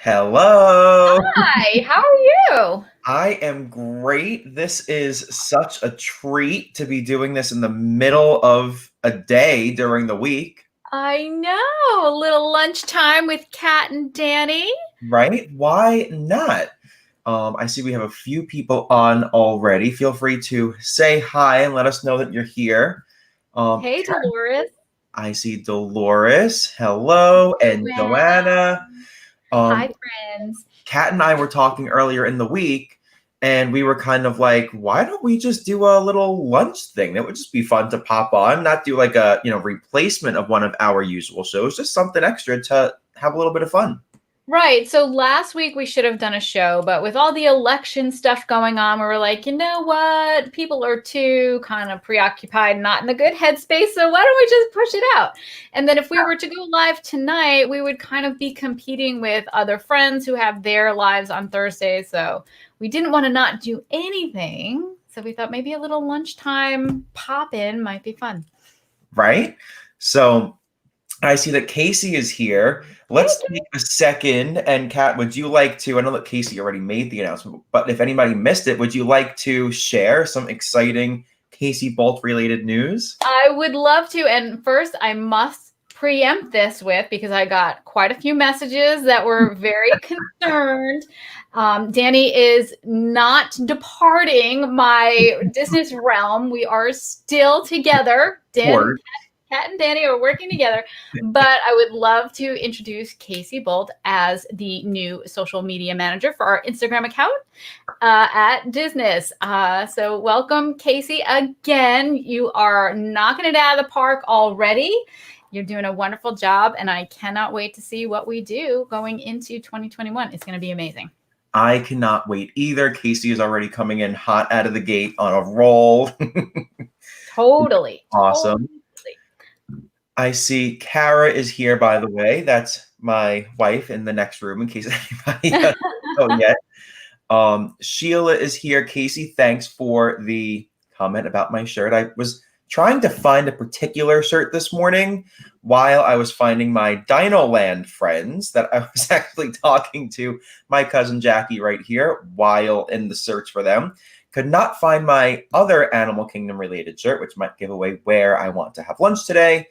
Hello. Hi, how are you? I am great. This is such a treat to be doing this in the middle of a day during the week, I know, a little lunchtime with Kat and Danny. right? Why not? I see we have a few people on already. Feel free to say hi and let us know that you're here. Hey, Kat, Dolores. I see Dolores. Hello, and Joanna. Joanna. Hi, Um, friends. Kat and I were talking earlier in the week, and we were kind of like, why don't we just do a little lunch thing? That would just be fun to pop on, not do like a replacement of one of our usual shows, just something extra to have a little bit of fun. Right, so last week we should have done a show, but with all the election stuff going on, we were like, you know what? People are too kind of preoccupied, not in a good headspace, so why don't we just push it out? And then if we were to go live tonight, we would kind of be competing with other friends who have their lives on Thursday, so we didn't want to not do anything. So we thought maybe a little lunchtime pop in might be fun. Right? So I see that Casey is here. Hey, Let's take a second. And Kat, would you like to? I know that Casey already made the announcement, but if anybody missed it, would you like to share some exciting Casey Bolt related news? I would love to. And first, I must preempt this with because I got quite a few messages that were very concerned. Danny is not departing my business realm. We are still together. Or Kat and Danny are working together, but I would love to introduce Casey Bolt as the new social media manager for our Instagram account at Disney. So welcome, Casey, again. You are knocking it out of the park already. You're doing a wonderful job, and I cannot wait to see what we do going into 2021. It's going to be amazing. I cannot wait either. Casey is already coming in hot out of the gate on a roll. Totally. Awesome. I see Kara is here, by the way. That's my wife in the next room, in case anybody doesn't know yet. Sheila is here. Casey, thanks for the comment about my shirt. I was trying to find a particular shirt this morning while I was finding my Dino Land friends that I was actually talking to my cousin Jackie right here while in the search for them. Could not find my other Animal Kingdom related shirt, which might give away where I want to have lunch today.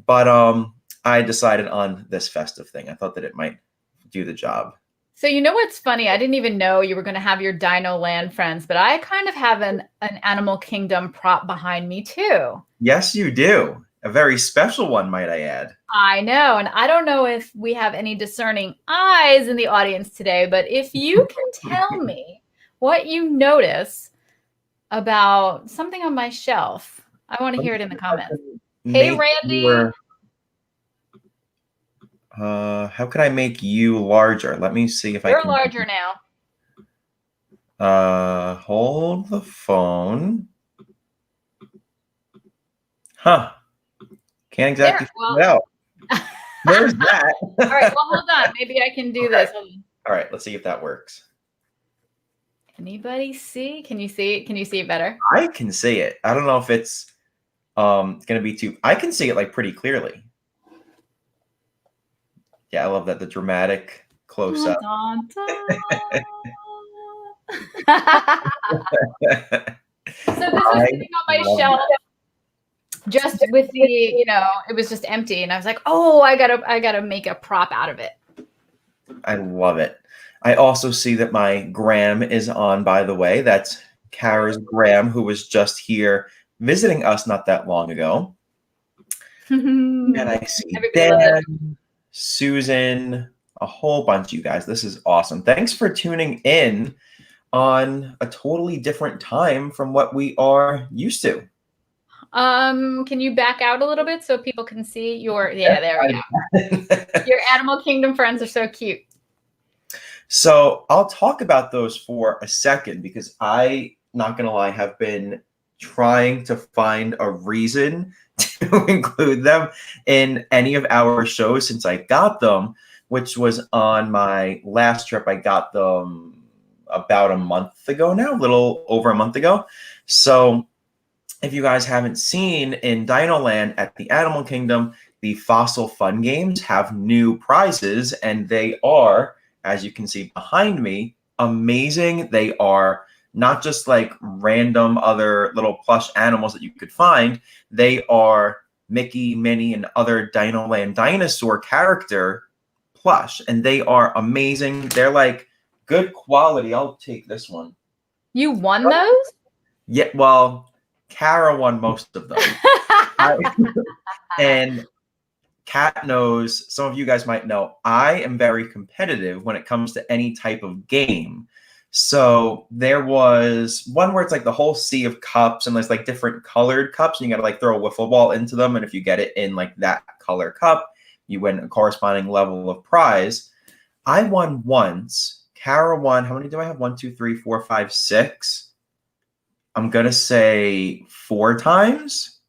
But I decided on this festive thing. I thought that it might do the job. So you know what's funny? I didn't even know you were going to have your Dino Land friends, but I kind of have an Animal Kingdom prop behind me too. Yes, you do. A very special one, might I add. I know, and I don't know if we have any discerning eyes in the audience today, but if you can tell me what you notice about something on my shelf, I want to hear it in the comments. Hey, Make Randy. your, how can I make you larger? Let me see if I You're can. larger now. Hold the phone. Huh. Can't exactly figure it out. There's that. All right, well, hold on. Maybe I can do this. All right, let's see if that works. Anybody see? Can you see it? Can you see it better? I can see it. I don't know if it's gonna be too. I can see it like pretty clearly. Yeah, I love that, the dramatic close up. Dun, dun, dun. So this was sitting on my shelf just with the, it was just empty, and I was like, oh, I gotta make a prop out of it. I love it. I also see that my Graham is on, by the way. That's Kara's Graham, who was just here visiting us not that long ago. And I see Dan, Susan, a whole bunch of you guys. This is awesome. Thanks for tuning in on a totally different time from what we are used to. Can you back out a little bit so people can see your, there we go. Your Animal Kingdom friends are so cute. So I'll talk about those for a second because I, not gonna lie, have been trying to find a reason to include them in any of our shows since I got them, which was on my last trip. I got them about a month ago now, a little over a month ago. So if you guys haven't seen, in Dino Land at the Animal Kingdom, the Fossil Fun Games have new prizes, and they are as you can see behind me, amazing. They are not just like random other little plush animals that you could find. They are Mickey, Minnie, and other Dino Land dinosaur character plush, and they are amazing. They're like good quality. I'll take this one. You won those? Yeah, well, Kara won most of them. And Kat knows, some of you guys might know, I am very competitive when it comes to any type of game. So there was one where it's like the whole sea of cups, and there's like different colored cups, and you gotta like throw a wiffle ball into them, and if you get it in like that color cup, you win a corresponding level of prize. I won once. Kara won. How many do I have? 1, 2, 3, 4, 5, 6. I'm gonna say 4 times.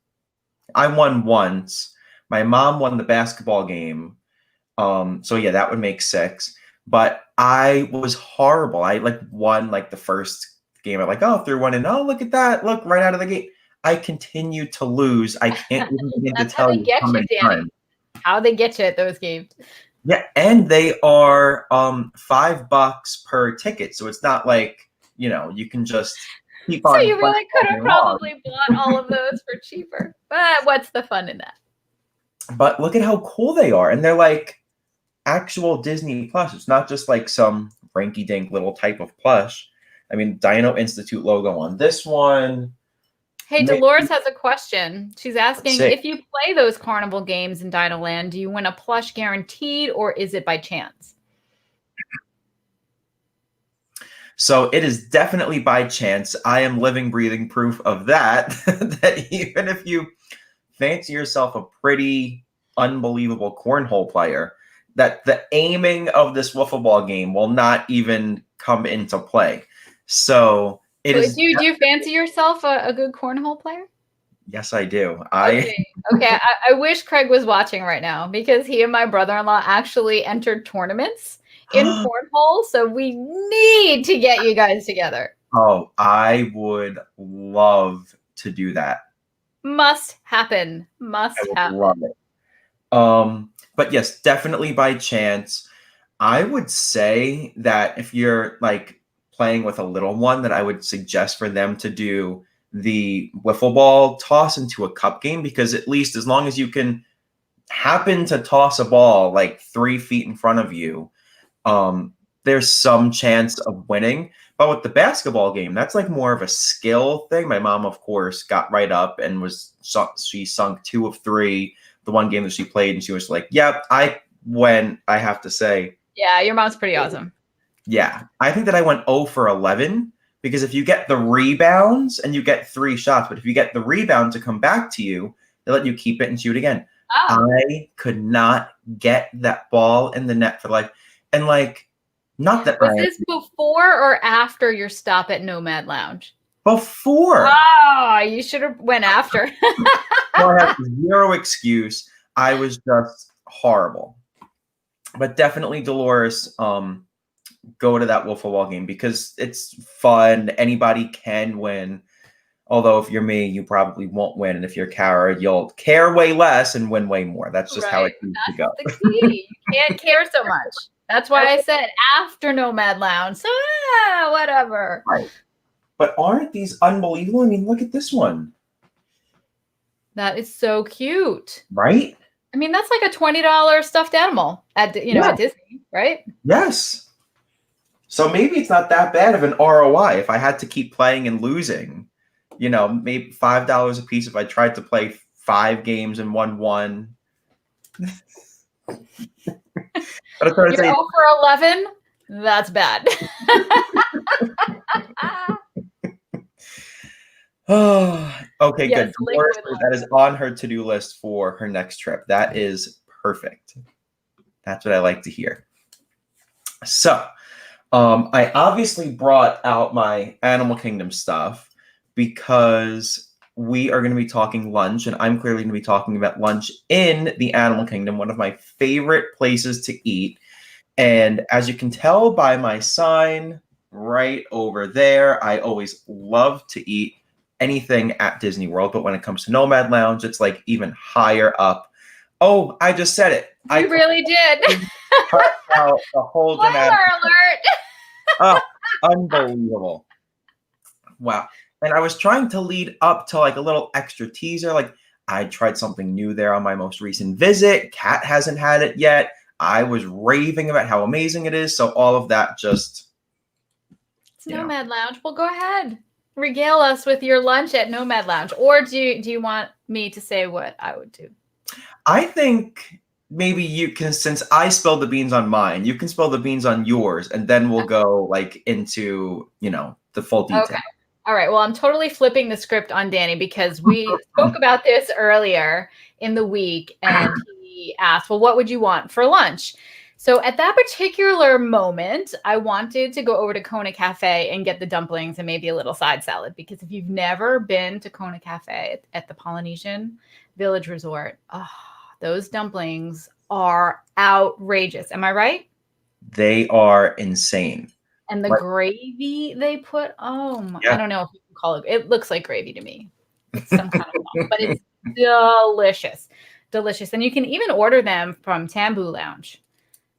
I won once. My mom won the basketball game. So yeah, that would make 6. But I was horrible. I like won like the first game. I'm like, oh, threw one in. Oh, look at that. Look, right out of the gate. I continue to lose. I can't even begin to tell you how many times. How they get you at those games. Yeah, and they are $5 per ticket. So it's not like, you know, you can just keep on. So you really could have probably bought all of those for cheaper. But what's the fun in that? But look at how cool they are. And they're like actual Disney plush. It's not just like some rinky-dink little type of plush. I mean, Dino Institute logo on this one. Hey, Dolores has a question. She's asking, if you play those carnival games in Dino Land, do you win a plush guaranteed, or is it by chance? So it is definitely by chance. I am living, breathing proof of that, that even if you fancy yourself a pretty unbelievable cornhole player, that the aiming of this wiffle ball game will not even come into play. So it is. Do you fancy yourself a good cornhole player? Yes, I do. Okay. I wish Craig was watching right now, because he and my brother-in-law actually entered tournaments in cornhole. So we need to get you guys together. Oh, I would love to do that. Must happen. Must happen. Love it. But yes, definitely by chance. I would say that if you're like playing with a little one, that I would suggest for them to do the wiffle ball toss into a cup game, because at least as long as you can happen to toss a ball like 3 feet in front of you, there's some chance of winning. But with the basketball game, that's like more of a skill thing. My mom, of course, got right up and she sunk 2 of 3. The one game that she played, and she was like, "Yep, I went." I have to say, yeah, your mom's pretty awesome. Yeah, I think that I went 0 for 11, because if you get the rebounds and you get 3 shots, but if you get the rebound to come back to you, they let you keep it and shoot again. Oh. I could not get that ball in the net for life, and like, not that. Was this before or after your stop at Nomad Lounge? Before. Oh, you should have went after. Well, I have zero excuse. I was just horrible. But definitely, Dolores, go to that wiffle ball game, because it's fun. Anybody can win. Although if you're me, you probably won't win. And if you're Kara, you'll care way less and win way more. That's just how it needs to go. That's the key. You can't care so much. That's why I said after Nomad Lounge. So whatever. Right. But aren't these unbelievable? I mean, look at this one. That is so cute. Right? I mean, that's like a $20 stuffed animal at at Disney, right? Yes. So maybe it's not that bad of an ROI if I had to keep playing and losing. You know, maybe $5 a piece if I tried to play 5 games and won 1. But I'm trying to say, 0 for 11? That's bad. Oh, okay, yes, good. That is on her to-do list for her next trip. That is perfect. That's what I like to hear. So, I obviously brought out my Animal Kingdom stuff because we are going to be talking lunch, and I'm clearly going to be talking about lunch in the Animal Kingdom, one of my favorite places to eat. And as you can tell by my sign right over there, I always love to eat anything at Disney World, but when it comes to Nomad Lounge, it's like even higher up Oh, I just said it. You really did. Cut out the whole Spoiler dramatic. alert. Oh, unbelievable. Wow. And I was trying to lead up to like a little extra teaser. Like I tried something new there on my most recent visit. Kat hasn't had it yet. I was raving about how amazing it is. So all of that just, It's Nomad Lounge. Well, go ahead. Regale us with your lunch at Nomad Lounge. Or do you want me to say what I would do? I think maybe you can, since I spilled the beans on mine, you can spill the beans on yours, and then we'll go like into, the full detail. Okay. All right. Well, I'm totally flipping the script on Danny because we spoke about this earlier in the week, and he asked, well, what would you want for lunch? So at that particular moment, I wanted to go over to Kona Cafe and get the dumplings and maybe a little side salad, because if you've never been to Kona Cafe at the Polynesian Village Resort, those dumplings are outrageous. Am I right? They are insane. And the gravy they put, I don't know if you can call it. It looks like gravy to me. It's some kind of sauce, but it's delicious. Delicious. And you can even order them from Tambu Lounge.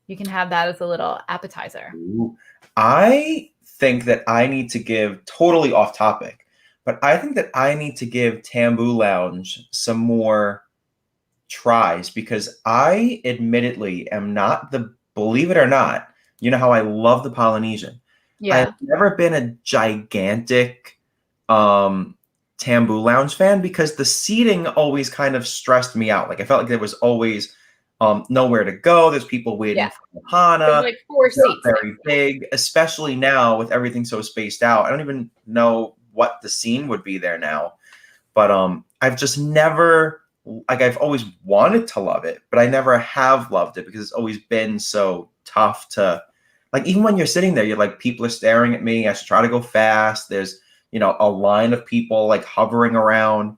You can have that as a little appetizer. Ooh. I think that I need to give, totally off topic, but I think that I need to give Tambu Lounge some more tries, because I admittedly am not believe it or not, you know how I love the Polynesian. Yeah. I've never been a gigantic Tambu Lounge fan, because the seating always kind of stressed me out. Like I felt like there was always nowhere to go. There's people waiting for Hana. There's like 4 seats. Very big, especially now with everything so spaced out. I don't even know what the scene would be there now. But I've just never, like, I've always wanted to love it, but I never have loved it because it's always been so tough to, like, even when you're sitting there, you're like, people are staring at me. I should try to go fast. There's, a line of people like hovering around,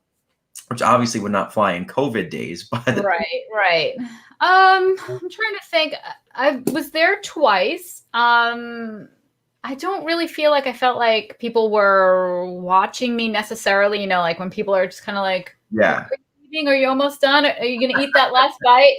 which obviously would not fly in COVID days, but right. I'm trying to think. I was there twice. I don't really feel like I felt like people were watching me necessarily, like when people are just kind of like, yeah. Are you almost done? Are you going to eat that last bite?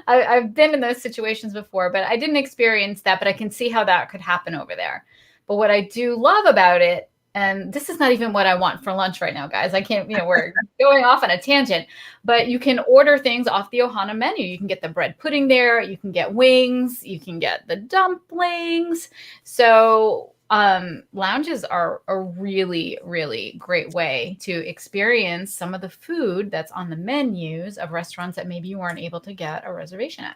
I've been in those situations before, but I didn't experience that, but I can see how that could happen over there. But what I do love about it, and this is not even what I want for lunch right now, guys. I can't, we're going off on a tangent, but you can order things off the Ohana menu. You can get the bread pudding there. You can get wings. You can get the dumplings. So lounges are a really, really great way to experience some of the food that's on the menus of restaurants that maybe you weren't able to get a reservation at.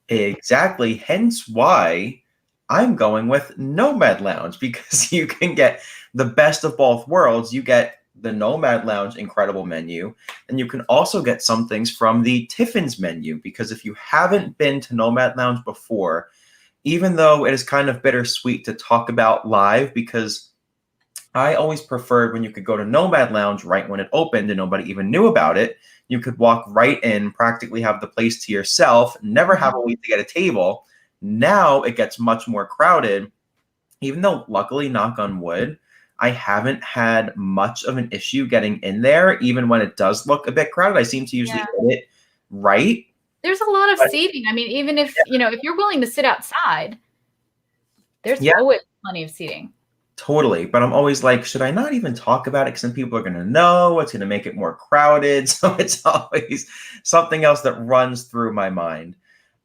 Exactly. Hence why I'm going with Nomad Lounge, because you can get the best of both worlds. You get the Nomad Lounge incredible menu, and you can also get some things from the Tiffin's menu, because if you haven't been to Nomad Lounge before, even though it is kind of bittersweet to talk about live, because I always preferred when you could go to Nomad Lounge right when it opened and nobody even knew about it. You could walk right in, practically have the place to yourself, never have a wait to get a table. Now it gets much more crowded, even though luckily, knock on wood, I haven't had much of an issue getting in there. Even when it does look a bit crowded, I seem to usually get it right. There's a lot of seating. I mean, even if, if you're willing to sit outside, there's always plenty of seating. Totally. But I'm always like, should I not even talk about it? Because then people are going to know. It's going to make it more crowded. So it's always something else that runs through my mind.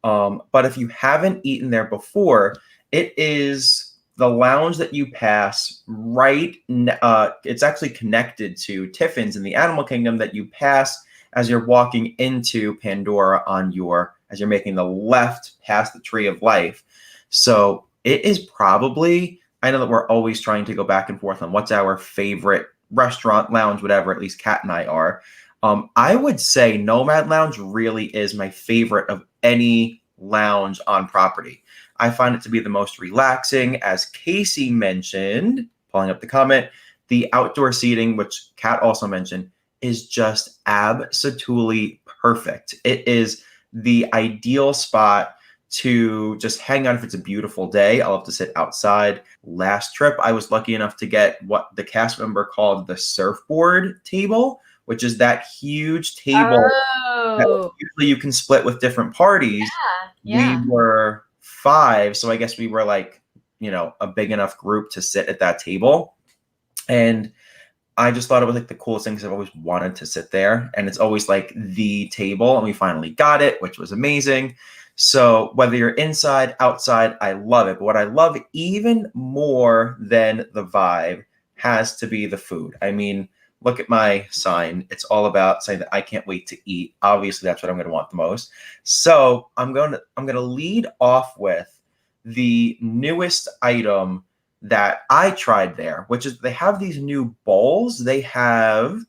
But if you haven't eaten there before, it is the lounge that you pass right. It's actually connected to Tiffin's in the Animal Kingdom that you pass as you're walking into Pandora as you're making the left past the Tree of Life. So it is probably, I know that we're always trying to go back and forth on what's our favorite restaurant, lounge, whatever, at least Kat and I are. I would say Nomad Lounge really is my favorite of any lounge on property. I find it to be the most relaxing. As Casey mentioned, pulling up the comment, the outdoor seating, which Kat also mentioned, is just absolutely perfect. It is the ideal spot to just hang out if it's a beautiful day. I love to sit outside. Last trip, I was lucky enough to get what the cast member called the surfboard table, which is that huge table that Oh, usually you can split with different parties. yeah. We were 5, so I guess we were like, a big enough group to sit at that table. And I just thought it was like the coolest thing because I've always wanted to sit there, and it's always like the table, and we finally got it, which was amazing. So whether you're inside, outside, I love it. But what I love even more than the vibe has to be the food. I mean, look at my sign. It's all about saying that I can't wait to eat. Obviously, that's what I'm going to want the most. So I'm going to lead off with the newest item that I tried there, which is they have these new bowls. There's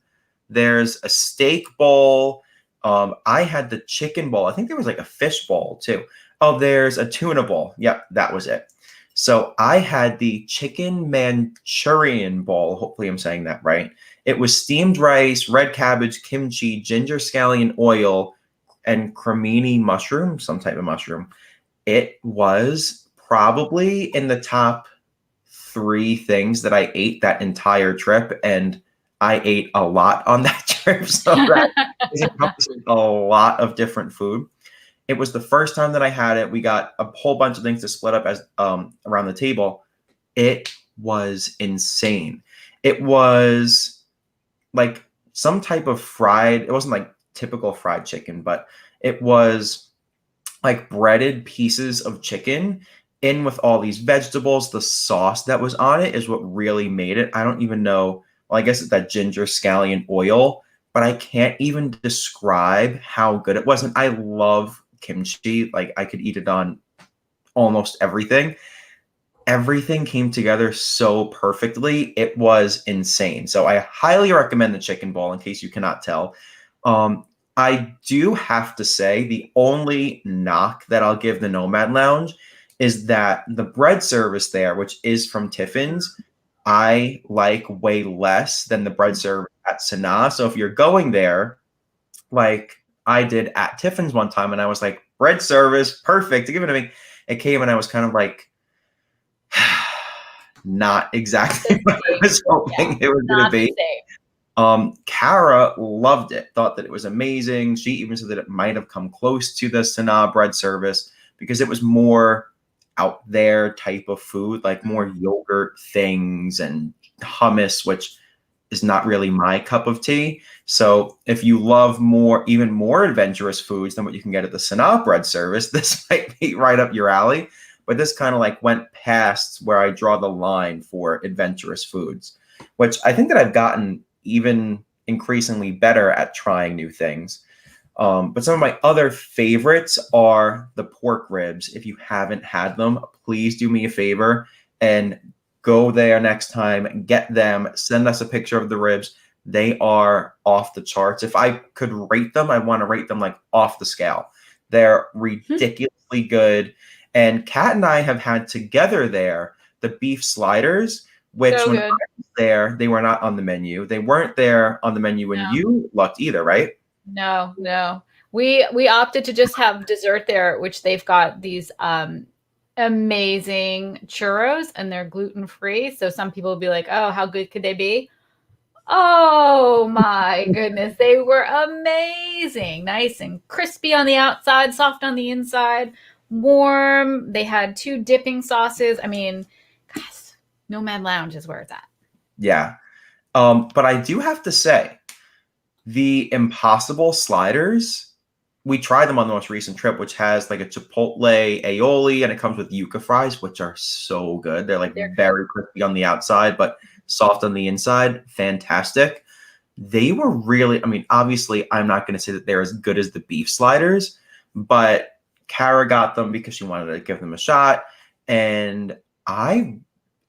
a steak bowl. I had the chicken bowl. I think there was like a fish bowl too. Oh, there's a tuna bowl. Yep, that was it. So I had the chicken Manchurian bowl. Hopefully I'm saying that right. It was steamed rice, red cabbage, kimchi, ginger scallion oil, and cremini mushroom, some type of mushroom. It was probably in the top 3 things that I ate that entire trip, and I ate a lot on that trip, so that is encompassing a lot of different food. It was the first time that I had it. We got a whole bunch of things to split up as around the table. It was insane. It was like some type of fried. It wasn't like typical fried chicken, but it was like breaded pieces of chicken in with all these vegetables. The sauce that was on it is what really made it. I don't even know. Well, I guess it's that ginger scallion oil, but I can't even describe how good it was. And I love kimchi. Like I could eat it on almost everything. Everything came together so perfectly. It was insane. So I highly recommend the chicken bowl in case you cannot tell. I do have to say the only knock that I'll give the Nomad Lounge is that the bread service there, which is from Tiffin's, I like way less than the bread service at Sanaa. So if you're going there, like I did at Tiffin's one time, and I was like, bread service, perfect, give it to me. It came, and I was kind of like, not exactly what I was hoping it was going to be. Kara loved it, thought that it was amazing. She even said that it might have come close to the Sanaa bread service because it was more out there type of food, like more yogurt things and hummus, which is not really my cup of tea. So if you love even more adventurous foods than what you can get at the Sanaa bread service, this might be right up your alley. But this kind of like went past where I draw the line for adventurous foods, which I think that I've gotten even increasingly better at trying new things. But some of my other favorites are the pork ribs. If you haven't had them, please do me a favor and go there next time, get them, send us a picture of the ribs. They are off the charts. If I could rate them, I want to rate them like off the scale. They're ridiculously good. And Kat and I have had together there the beef sliders, which when I was there, they were not on the menu. They weren't there on the menu when you looked either, right? No. We opted to just have dessert there, which they've got these amazing churros, and they're gluten-free. So some people will be like, oh, how good could they be? Oh my goodness. They were amazing. Nice and crispy on the outside, soft on the inside, warm. They had 2 dipping sauces. I mean, gosh, Nomad Lounge is where it's at. Yeah. But I do have to say, the Impossible sliders, we tried them on the most recent trip, which has like a chipotle aioli, and it comes with yuca fries, which are so good. They're very crispy on the outside, but soft on the inside. Fantastic. They were really, I mean, obviously, I'm not going to say that they're as good as the beef sliders, but Kara got them because she wanted to give them a shot. And I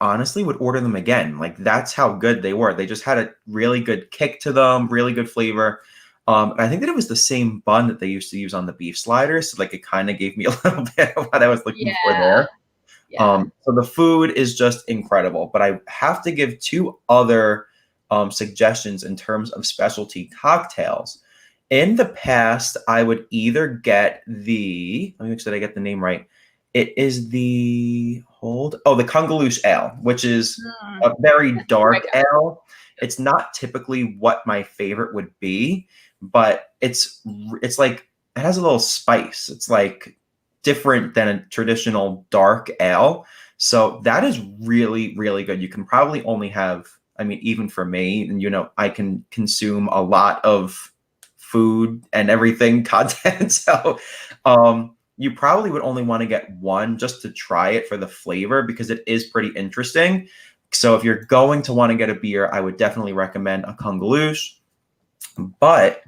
honestly would order them again. Like that's how good they were. They just had a really good kick to them, really good flavor. And I think that it was the same bun that they used to use on the beef sliders. So like it kind of gave me a little bit of what I was looking for there. Yeah. So the food is just incredible. But I have to give 2 other suggestions in terms of specialty cocktails. In the past, I would either get let me make sure that I get the name right. It is the Kungaloosh Ale, which is a very dark ale. It's not typically what my favorite would be, but it's like it has a little spice. It's like different than a traditional dark ale. So that is really, really good. You can probably only have, I mean, even for me, and I can consume a lot of food and everything content. So you probably would only want to get one just to try it for the flavor because it is pretty interesting. So if you're going to want to get a beer, I would definitely recommend a Kungaloosh. But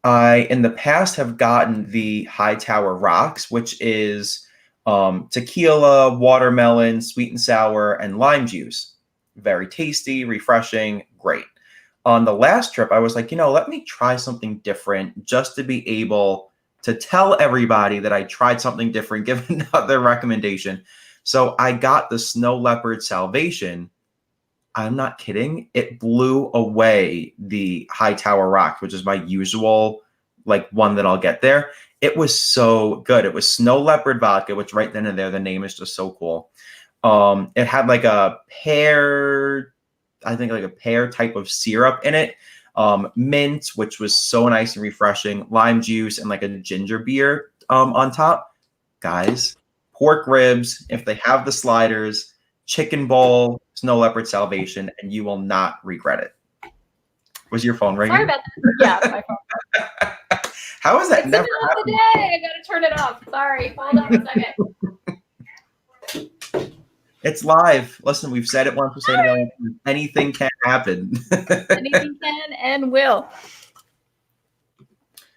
I, in the past, have gotten the Hightower Rocks, which is tequila, watermelon, sweet and sour, and lime juice. Very tasty, refreshing, great. On the last trip, I was like, let me try something different just to be able to tell everybody that I tried something different, give another recommendation. So I got the Snow Leopard Salvation. I'm not kidding. It blew away the Hightower Rock, which is my usual one that I'll get there. It was so good. It was Snow Leopard vodka, which right then and there, the name is just so cool. It had like a pear, I think like a pear type of syrup in it. Mint, which was so nice and refreshing. Lime juice and like a ginger beer on top. Guys, pork ribs, if they have the sliders, chicken bowl, Snow Leopard Salvation, and you will not regret it. Was your phone ringing? Sorry about that. Yeah, my phone. How is that it's never the middle of the day. I gotta turn it off. Sorry. Hold on a second. It's live. Listen, we've said it once, we've said it a million times. Anything can happen. Anything can and will.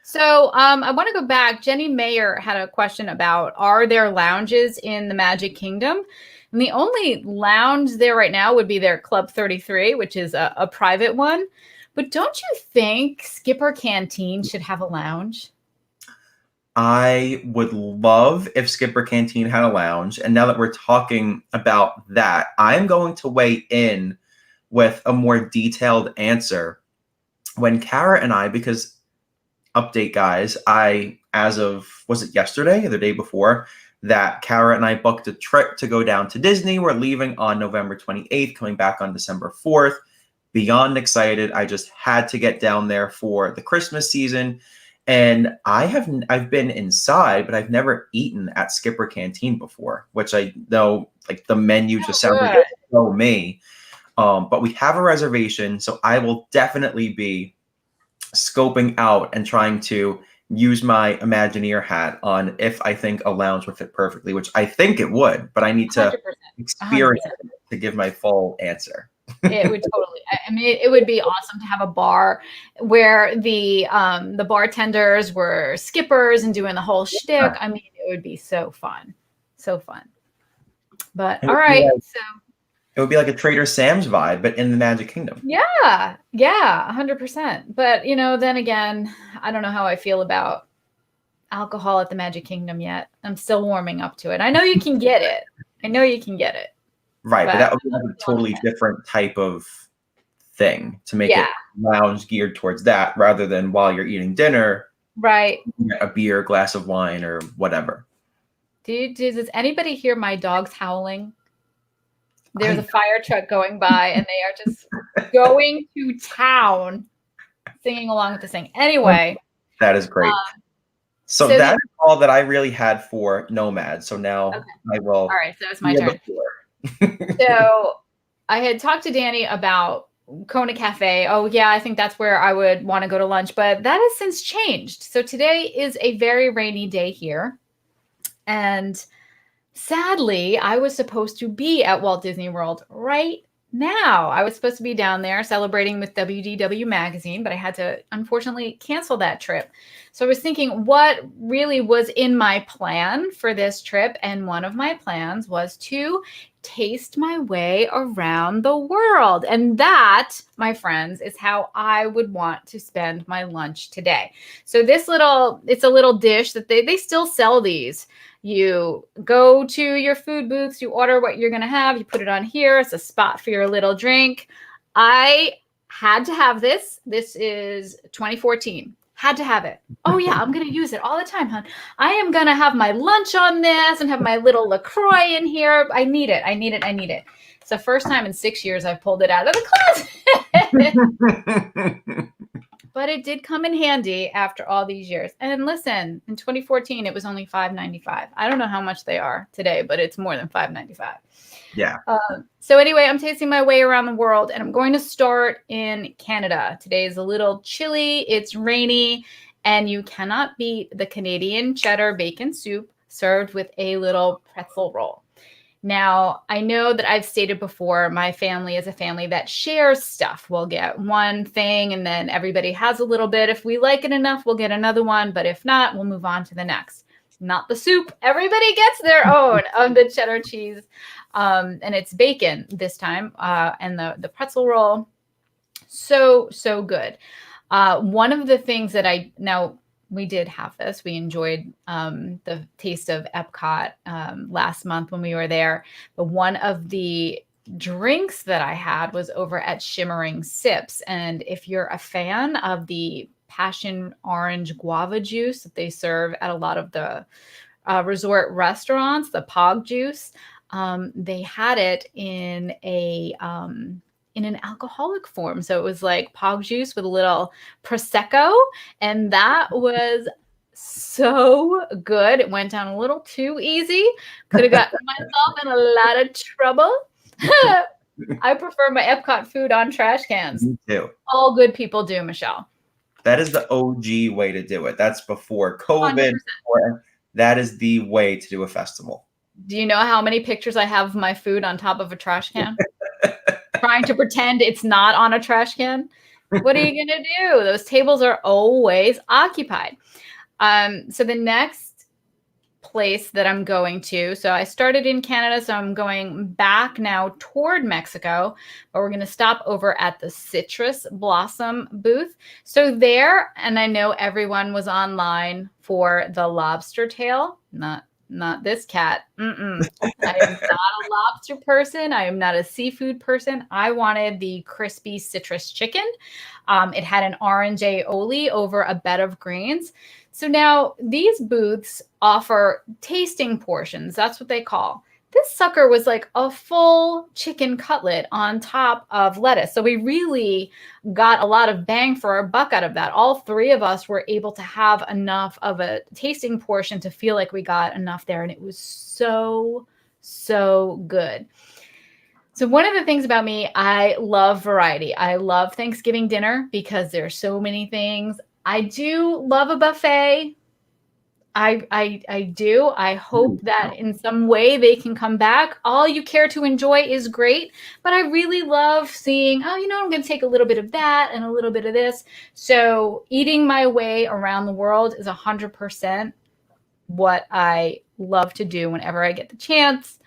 So I want to go back. Jenny Mayer had a question about, are there lounges in the Magic Kingdom? And the only lounge there right now would be their Club 33, which is a private one. But don't you think Skipper Canteen should have a lounge? I would love if Skipper Canteen had a lounge. And now that we're talking about that, I'm going to weigh in with a more detailed answer. When Kara and I, because update guys, was it yesterday or the day before, that Kara and I booked a trip to go down to Disney. We're leaving on November 28th, coming back on December 4th. Beyond excited. I just had to get down there for the Christmas season. And I've been inside, but I've never eaten at Skipper Canteen before, which I know like the menu just sounds like so me. But we have a reservation, so I will definitely be scoping out and trying to use my Imagineer hat on if I think a lounge would fit perfectly, which I think it would, but I need to 100%. Experience it to give my full answer. It would totally. I mean, it would be awesome to have a bar where the bartenders were skippers and doing the whole shtick. I mean, it would be so fun, so fun. But all right, so it would be like a Trader Sam's vibe, but in the Magic Kingdom. Yeah, 100%. But then again, I don't know how I feel about alcohol at the Magic Kingdom yet. I'm still warming up to it. I know you can get it. Right, but that would be like a totally different type of thing to make it lounge geared towards that rather than while you're eating dinner. Right. A beer, glass of wine, or whatever. Does anybody hear my dogs howling? There's a fire truck going by and they are just going to town singing along with the thing. Anyway. That is great. So that is all that I really had for Nomad. So now I will. All right, so it's my turn. So I had talked to Danny about Kona Cafe. Oh, yeah, I think that's where I would want to go to lunch. But that has since changed. So today is a very rainy day here. And sadly, I was supposed to be at Walt Disney World right now. I was supposed to be down there celebrating with WDW Magazine, but I had to unfortunately cancel that trip. So I was thinking what really was in my plan for this trip. And one of my plans was to taste my way around the world. And that, my friends, is how I would want to spend my lunch today. So it's a little dish that they still sell these. You go to your food booths, you order what you're going to have, you put it on here. It's a spot for your little drink. I had to have this. This is 2014. Had to have it. Oh, yeah, I'm going to use it all the time, hon. I am going to have my lunch on this and have my little LaCroix in here. I need it. It's the first time in 6 years I've pulled it out of the closet. But it did come in handy after all these years. And listen, in 2014, it was only $5.95. I don't know how much they are today, but it's more than $5.95. Yeah. So anyway, I'm tasting my way around the world, and I'm going to start in Canada. Today is a little chilly. It's rainy, and you cannot beat the Canadian cheddar bacon soup served with a little pretzel roll. Now, I know that I've stated before, my family is a family that shares stuff. We'll get one thing and then everybody has a little bit. If we like it enough, we'll get another one. But if not, we'll move on to the next. Not the soup. Everybody gets their own of the cheddar cheese. And it's bacon this time. And the pretzel roll. So good. One of the things that we did have this. We enjoyed the taste of Epcot last month when we were there. But one of the drinks that I had was over at Shimmering Sips. And if you're a fan of the passion orange guava juice that they serve at a lot of the resort restaurants, the Pog juice, they had it in an alcoholic form. So it was like Pog juice with a little Prosecco. And that was so good. It went down a little too easy. Could have gotten myself in a lot of trouble. I prefer my Epcot food on trash cans. Me too. All good people do, Michelle. That is the OG way to do it. That's before COVID. That is the way to do a festival. Do you know how many pictures I have of my food on top of a trash can? Trying to pretend it's not on a trash can. What are you going to do? Those tables are always occupied. So the next place that I'm going to, so I started in Canada, so I'm going back now toward Mexico, but we're going to stop over at the Citrus Blossom booth. So there, and I know everyone was online for the lobster tail, not this cat. I am not a lobster person. I am not a seafood person. I wanted the crispy citrus chicken. It had an orange aioli over a bed of greens. So now these booths offer tasting portions. That's what they call. This sucker was like a full chicken cutlet on top of lettuce. So we really got a lot of bang for our buck out of that. All three of us were able to have enough of a tasting portion to feel like we got enough there. And it was so good. So one of the things about me, I love variety. I love Thanksgiving dinner because there's so many things. I do love a buffet. I do. I hope that in some way they can come back. All you care to enjoy is great, but I really love seeing, I'm going to take a little bit of that and a little bit of this. So eating my way around the world is 100% what I love to do whenever I get the chance.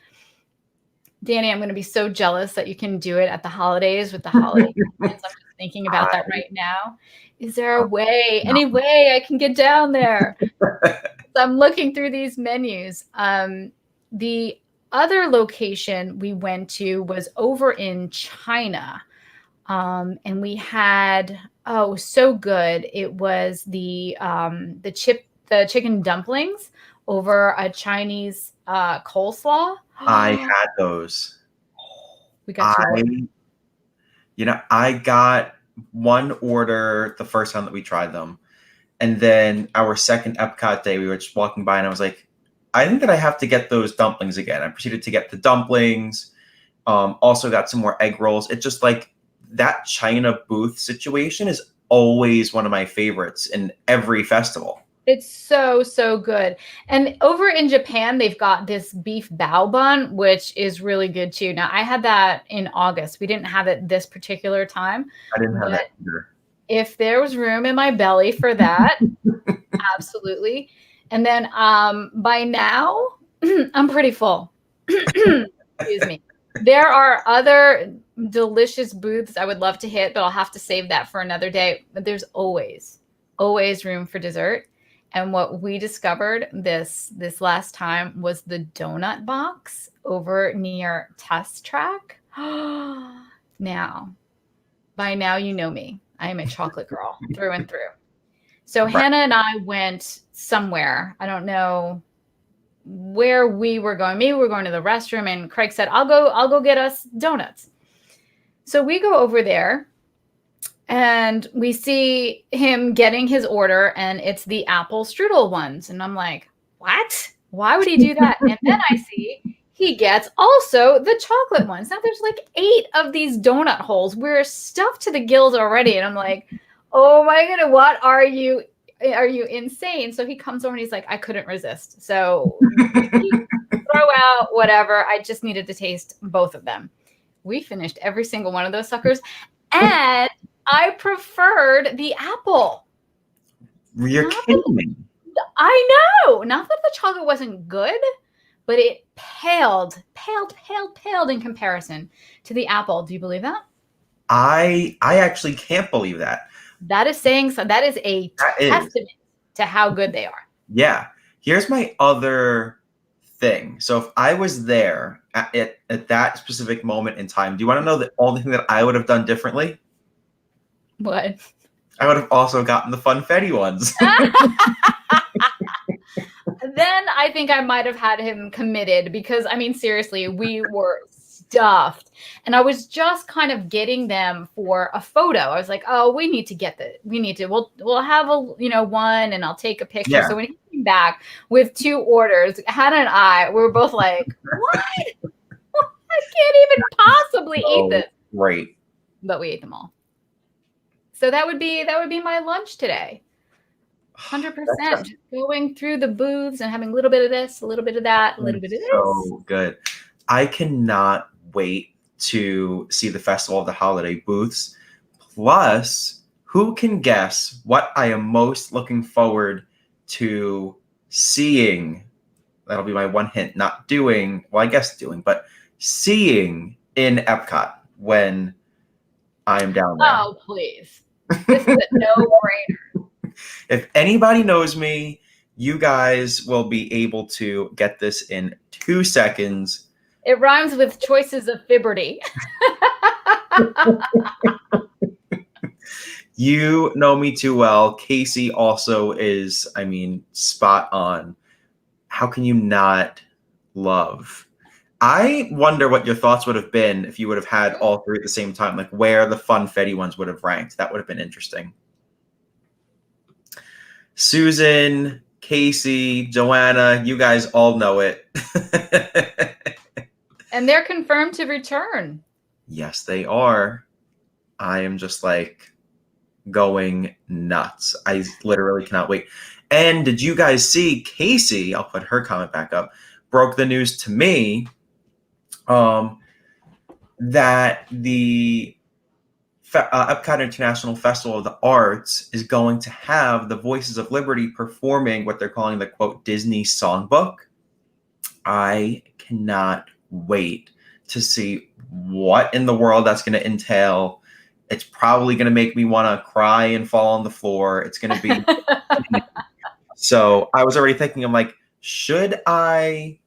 Danny, I'm going to be so jealous that you can do it at the holidays with the holiday. I'm just thinking about that right now. Is there a way, any way I can get down there? So I'm looking through these menus. The other location we went to was over in China. And we had, so good. It was the chicken dumplings over a Chinese coleslaw. I had those. We got I got one order the first time that we tried them. And then our second Epcot day, we were just walking by and I was like, I think that I have to get those dumplings again. I proceeded to get the dumplings. Also got some more egg rolls. It's just like that China booth situation is always one of my favorites in every festival. It's so good. And over in Japan, they've got this beef bao bun, which is really good too. Now, I had that in August. We didn't have it this particular time. I didn't have that either. If there was room in my belly for that, absolutely. And then by now, I'm pretty full. Excuse me. There are other delicious booths I would love to hit, but I'll have to save that for another day. But there's always room for dessert. And what we discovered this last time was the donut box over near Test Track. Now, by now, you know me. I am a chocolate girl through and through. So right. Hannah and I went somewhere. I don't know where we were going. Maybe we were going to the restroom, and Craig said, I'll go get us donuts. So we go over there, And we see him getting his order, and it's the apple strudel ones. And I'm like, what? Why would he do that? And then I see he gets also the chocolate ones. Now there's like 8 of these donut holes. We're stuffed to the gills already. And I'm like, oh my goodness, what are you? Are you insane? So he comes over and he's like, I couldn't resist. So throw out whatever. I just needed to taste both of them. We finished every single one of those suckers. And I preferred the apple. You're kidding me. I know. Not that the chocolate wasn't good, but it paled in comparison to the apple. Do you believe that? I actually can't believe that. That is saying so. That is a testament to how good they are. Yeah. Here's my other thing. So if I was there at that specific moment in time, do you want to know the only thing that I would have done differently? What? I would have also gotten the Funfetti ones. Then I think I might have had him committed because, I mean, seriously, we were stuffed. And I was just kind of getting them for a photo. I was like, oh, we'll have one and I'll take a picture. Yeah. So when he came back with 2 orders, Hannah and I were both like, what? I can't even possibly eat this. Right. But we ate them all. So that would be my lunch today. 100%. Going through the booths and having a little bit of this, a little bit of that, a little bit of this. So good. I cannot wait to see the Festival of the Holiday booths. Plus, who can guess what I am most looking forward to seeing? That'll be my one hint. Not doing, well, I guess doing, but seeing in Epcot when I am down there. Oh, please. This is a no-brainer. If anybody knows me, you guys will be able to get this in 2 seconds. It rhymes with choices of Fibberty. You know me too well. Casey also is, I mean, spot on. How can you not love? I wonder what your thoughts would have been if you would have had all 3 at the same time, like where the Funfetti ones would have ranked. That would have been interesting. Susan, Casey, Joanna, you guys all know it. And they're confirmed to return. Yes, they are. I am just like going nuts. I literally cannot wait. And did you guys see Casey, I'll put her comment back up, broke the news to me that the Epcot International Festival of the Arts is going to have the Voices of Liberty performing what they're calling the, quote, Disney Songbook. I cannot wait to see what in the world that's going to entail. It's probably going to make me want to cry and fall on the floor. It's going to be... So I was already thinking, I'm like, should I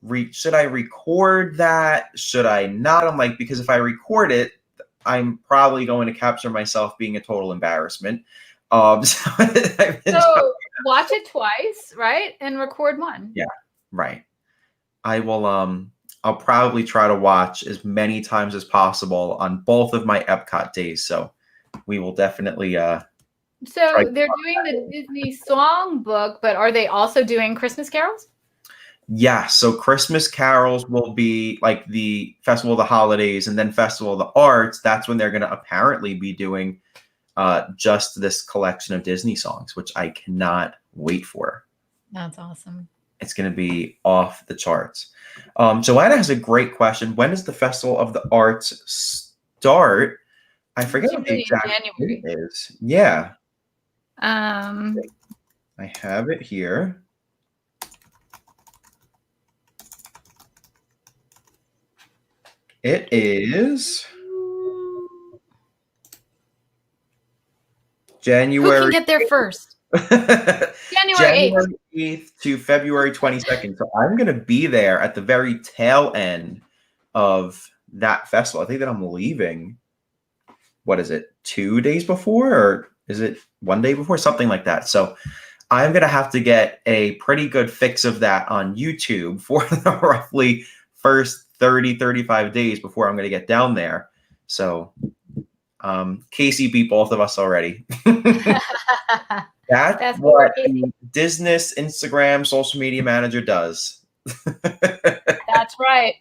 record that? Should I not? I'm like, because if I record it, I'm probably going to capture myself being a total embarrassment. So watch it twice, right? And record one. Yeah, right. I will, I'll probably try to watch as many times as possible on both of my Epcot days. So we will definitely, so they're doing the Disney Songbook, but are they also doing Christmas carols? Yeah, so Christmas carols will be like the Festival of the Holidays and then Festival of the Arts. That's when they're going to apparently be doing just this collection of Disney songs, which I cannot wait for. That's awesome. It's going to be off the charts. Joanna has a great question. When does the Festival of the Arts start? I forget what the exact date is. Yeah. I have it here. It is January. Who can get there first? January 8th to February 22nd. So I'm going to be there at the very tail end of that festival. I think that I'm leaving. What is it? 2 days before, or is it 1 day before? Something like that. So I'm going to have to get a pretty good fix of that on YouTube for the roughly first 30, 35 days before I'm going to get down there. So Casey beat both of us already. That's what what the business Instagram social media manager does. That's right.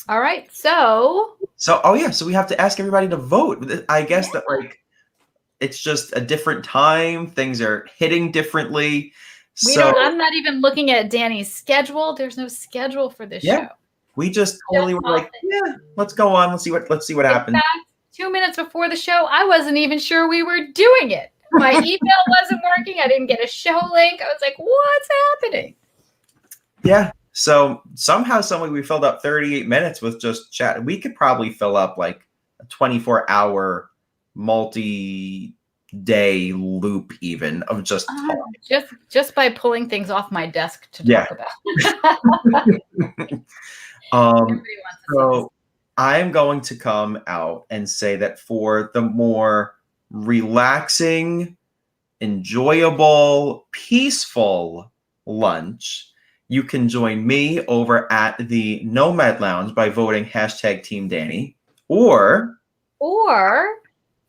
All right. So oh yeah, so we have to ask everybody to vote. I guess that like it's just a different time. Things are hitting differently. I'm not even looking at Danny's schedule. There's no schedule for this show. We just totally were like, yeah, let's go on. Let's see what happens. In fact, 2 minutes before the show, I wasn't even sure we were doing it. My email wasn't working. I didn't get a show link. I was like, what's happening? Yeah. So somehow, some way, we filled up 38 minutes with just chat. We could probably fill up like a 24-hour multi-day loop even of just by pulling things off my desk to talk about. So I'm going to come out and say that for the more relaxing, enjoyable, peaceful lunch, you can join me over at the Nomad Lounge by voting #Team Danny, or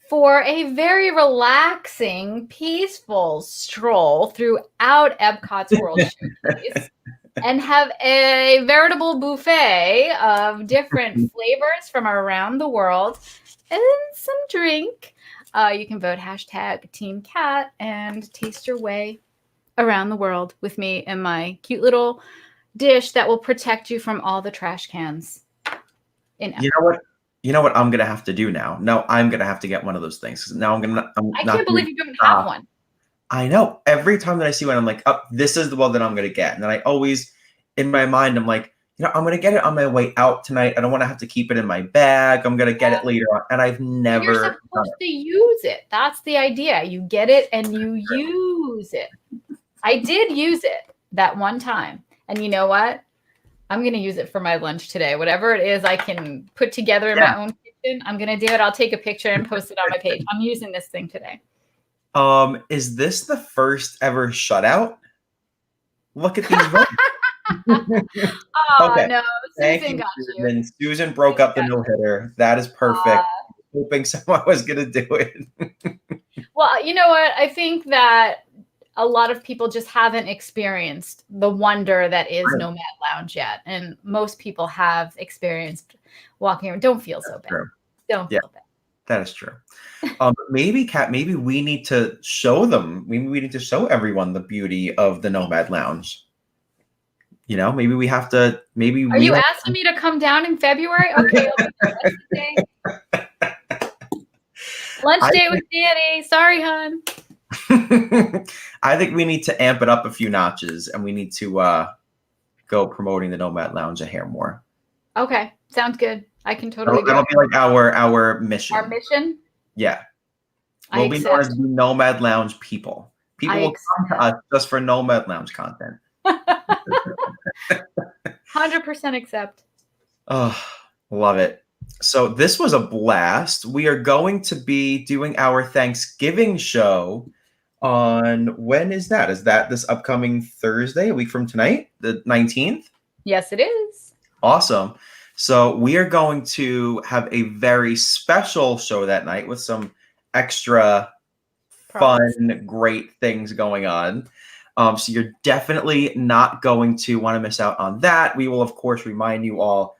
for a very relaxing, peaceful stroll throughout Epcot's World Showcase and have a veritable buffet of different flavors from around the world and some drink. You can vote #Team Cat and taste your way around the world with me and my cute little dish that will protect you from all the trash cans in Epcot. You know what I'm gonna have to do now? No, I'm gonna have to get one of those things. Now I can't believe you don't have one. I know. Every time that I see one, I'm like, oh, this is the one that I'm gonna get. And then I always, in my mind, I'm like, I'm gonna get it on my way out tonight. I don't want to have to keep it in my bag. I'm gonna get it later on. And I've never. You're supposed to use it. That's the idea. You get it and you use it. I did use it that one time. And you know what? I'm going to use it for my lunch today. Whatever it is I can put together in my own kitchen, I'm going to do it. I'll take a picture and post it on my page. I'm using this thing today. Is this the first ever shutout? Look at these votes. Okay. No, Susan got you. And Susan broke up the no-hitter. That is perfect. Hoping someone was going to do it. Well, you know what? I think that a lot of people just haven't experienced the wonder that is Nomad Lounge yet. And most people have experienced walking around. Don't feel so bad. True. Don't feel bad. That is true. Maybe, Kat, maybe we need to show them. Maybe we need to show everyone the beauty of the Nomad Lounge. Maybe we have to. Are you asking me to come down in February? Okay. Lunch date with Danny. Sorry, hon. I think we need to amp it up a few notches, and we need to go promoting the Nomad Lounge a hair more. Okay, sounds good. I can totally go. That'll be like our mission. Our mission? Yeah. We'll be known as the Nomad Lounge people. People will come to us just for Nomad Lounge content. 100% accept. Oh, love it. So this was a blast. We are going to be doing our Thanksgiving show on, when is that? Is that this upcoming Thursday, a week from tonight, the 19th? Yes, it is. Awesome. So we are going to have a very special show that night with some extra fun, great things going on. So you're definitely not going to want to miss out on that. We will, of course, remind you all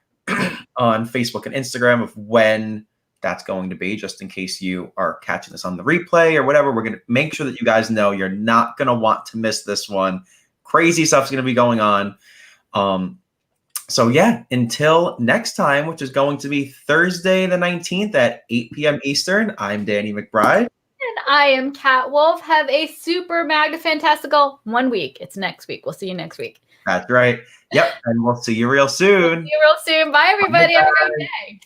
on Facebook and Instagram of when that's going to be, just in case you are catching this on the replay or whatever. We're going to make sure that you guys know you're not going to want to miss this one. Crazy stuff's going to be going on. So yeah, until next time, which is going to be Thursday the 19th at 8 p.m. Eastern, I'm Danny McBride. And I am Kat Wolf. Have a super magna fantastical 1 week. It's next week. We'll see you next week. That's right. Yep. And we'll see you real soon. See you real soon. Bye, everybody. Bye. Have a great day.